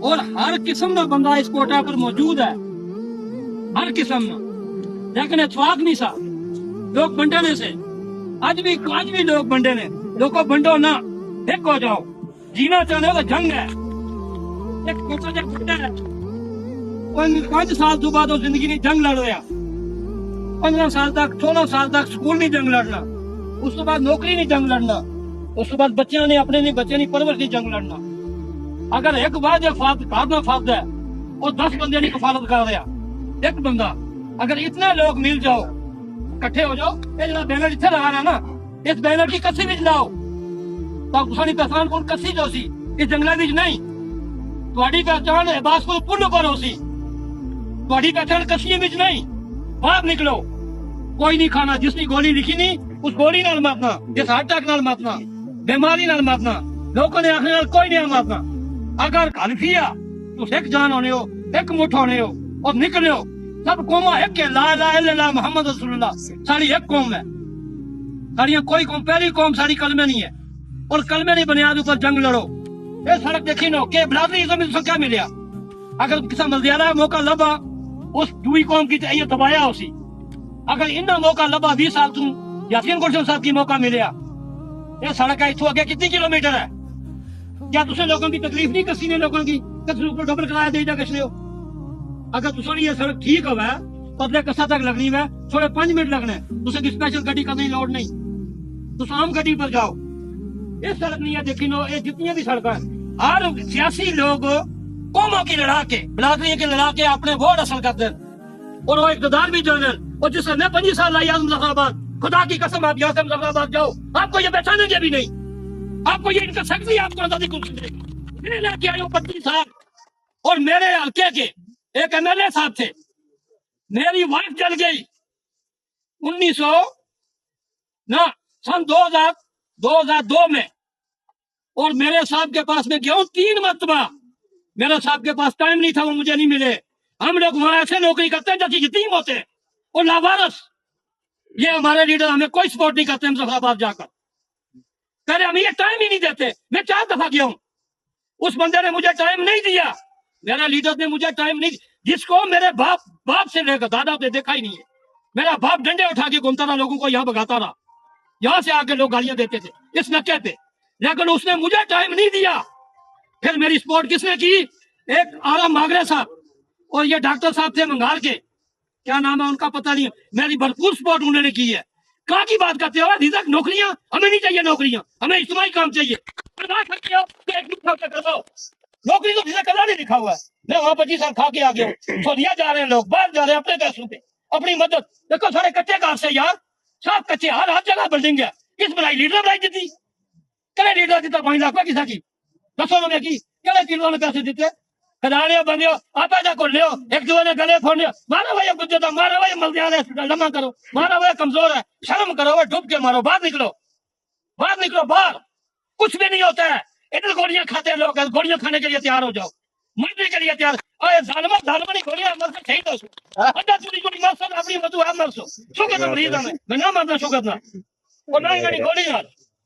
اور ہر قسم کا بندہ اس کوٹا پر موجود ہے، ہر قسم کا، لیکن اتفاق نہیں سا لوگ بنڈنے سے آج بھی لوگ بنڈے نے، لوگوں بنڈو نہ، ایک ہو جاؤ، جینا چاہتے ہو تو جنگ ہے، ایک کوٹا جب بنڈا ہے 5 سال تو بعد وہ زندگی نہیں جنگ لڑ رہا، 15 سال تک 16 سال تک سکول نہیں جنگ لڑنا، اس کے بعد نوکری نہیں جنگ لڑنا، اس کے بعد بچیاں نے اپنے نہیں بچے نہیں پرورش نہیں جنگ لڑنا۔ اگر ایک بار جو کارنا فرد ہے وہ 10 بندے نہیں کفالت کر رہا، ایک بندہ، اگر اتنے لوگ مل جاؤ کٹھے ہو جاؤ، یہ جڑا بینر اتنے لگا رہا نا، اس بینر کی کسی بھی لاؤ تو ساری پہچان کون کسی جو سی اس جنگلے وچ نہیں، تہاڈی پہچان عباس کو پل پر ہو سی، تہاڈی پہچان کسی وچ نہیں، باہر نکلو، کوئی نہیں کھانا، جس کی گولی لکھی نہیں اس گولی نال مرنا، جس ہارٹ اٹیک نال مرنا، بیماری نال مرنا، لوگوں نے آخر کوئی نہیں مرنا۔ اگر حنفیہ تو ایک جان ہونے ہو، ایک مٹھ ہونے ہو اور نکلے ہو، سب قوم ایک ہے، لا الہ الا اللہ محمد رسول اللہ، ساری ایک قوم ہے، ساری کوئی قوم، پہلی قوم ساری کلمے نہیں ہے، اور کلمے نہیں بنیاد اوپر جنگ لڑو۔ یہ سڑک دیکھی نو کہ برادری ازم اس کو کیا ملیا، اگر کسی ملدیالہ موقع لبا اس دوئی قوم کی یہ دبایا ہو سی، اگر انہاں موقع لبا 20 سال تو یاسین گلشن صاحب کی موقع ملیا، یہ سڑک ہے اتھوں اگے کتنی کلومیٹر ہے، کیا تسے لوگوں کی تکلیف نہیں کسی نے لوگوں کی کسی اوپر ڈبل کرایا دے جا کچھ لے ہو، اگر تسے یہ سڑک ٹھیک ہوا ہے پتلے کسا تک لگنی ہے تھوڑے 5 منٹ لگنے، تسے کی اسپیشل گڈی کرنے کی لوڑ نہیں، تسے عام گڈی پر جاؤ۔ یہ سڑک نہیں ہے دیکھی نو، یہ جتنی بھی سڑک ہے ہر سیاسی لوگ قوموں کی لڑا کے برادری کی لڑا کے اپنے ووٹ حاصل کرتے ہیں، اور وہ اقتدار بھی جو ہے اور جس نے 25 سال لائی آزم ظفر آباد، خدا کی قسم آپ یاسم ظفر آباد جاؤ آپ کو یہ پہچانیں گے بھی نہیں، آپ کو یہ ان کا سیکٹری آپ کو آزادی کو سمجھے گا۔ میں لے کے آئی ہوں 25 سال، اور میرے حلقے کے ایک MLA صاحب تھے، میری وائف جل گئی 1900 نہ سن 2002 میں، اور میرے صاحب کے پاس میں گیا ہوں 3 مرتبہ، میرے صاحب کے پاس ٹائم نہیں تھا، وہ مجھے نہیں ملے۔ ہم لوگ وہاں ایسے نوکری کرتے ہیں جیسے یتیم ہوتے ہیں اور لاوارث، یہ ہمارے لیڈر ہمیں کوئی سپورٹ نہیں کرتے، ہم ظفر آباد جا کر پہلے ہمیں یہ ٹائم ہی نہیں دیتے۔ میں 4 دفعہ گیا ہوں، اس بندے نے مجھے ٹائم نہیں دیا، میرا لیڈر نے مجھے ٹائم نہیں، جس کو میرے باپ سے لے کر دادا نے دیکھا ہی نہیں ہے، میرا باپ ڈنڈے اٹھا کے گھومتا رہا، لوگوں کو یہاں بگاتا رہا، یہاں سے آ کے لوگ گالیاں دیتے تھے اس نکے پہ، لیکن اس نے مجھے ٹائم نہیں دیا۔ پھر میری سپورٹ کس نے کی؟ ایک آرام ماگرے صاحب اور یہ ڈاکٹر صاحب تھے منگال کے، کیا نام ہے ان کا پتہ نہیں، میری بھرپور سپورٹ انہوں نے کی ہے۔ کہاں کی بات کرتے ہو رزق؟ نوکریاں ہمیں نہیں چاہیے، نوکریاں ہمیں اجتماعی کام چاہیے، نوکری تو رزق اللہ نے لکھا ہوا ہے۔ میں وہاں 25 سال کھا کے آ گیا ہوں، سعودیہ جا رہے ہیں لوگ، باہر جا رہے ہیں اپنے پیسوں پہ، اپنی مدد دیکھو سارے کچے کار سے یار، سب کچے، ہر جگہ بلڈنگ ہے، کس بنائی لیڈر بنائی دیتی، کہڑے لیڈر دیتا 5 لاکھ کسا کی دسو میں کی کہڑے لیڈروں نے پیسے دیتے، کھلاڑے بندے آپ ایسا کر لو، ایک دوسرے نے گلے پھوڑنے، مارا بھائی گجر تھا، مارا بھائی ملدیال ہے لمحہ کرو، مارا بھائی کمزور ہے شرم کرو، وہ ڈوب کے مارو، باہر نکلو، باہر نکلو، باہر کچھ بھی نہیں ہوتا ہے، ادھر گولیاں کھاتے ہیں لوگ، گولیاں کھانے کے لیے تیار ہو جاؤ، مرنے کے لیے تیار، اے ظالمانی گولیاں مر سے شہید ہو سو، اڈا چوری گولی مر سو، اپنی مدو ہے مر سو، شوکت مریض ہے میں نہ مرنا شوکت نہ، اور نہ گاڑی گولی نہ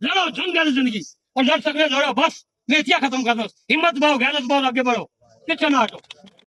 لڑو، جنگ ہے زندگی، اور لڑ سکتے لڑو، بس میں ختم کر دو، ہمت باؤ، غیرت باؤ، آگے بڑھو، پیچھے نہ ہٹو۔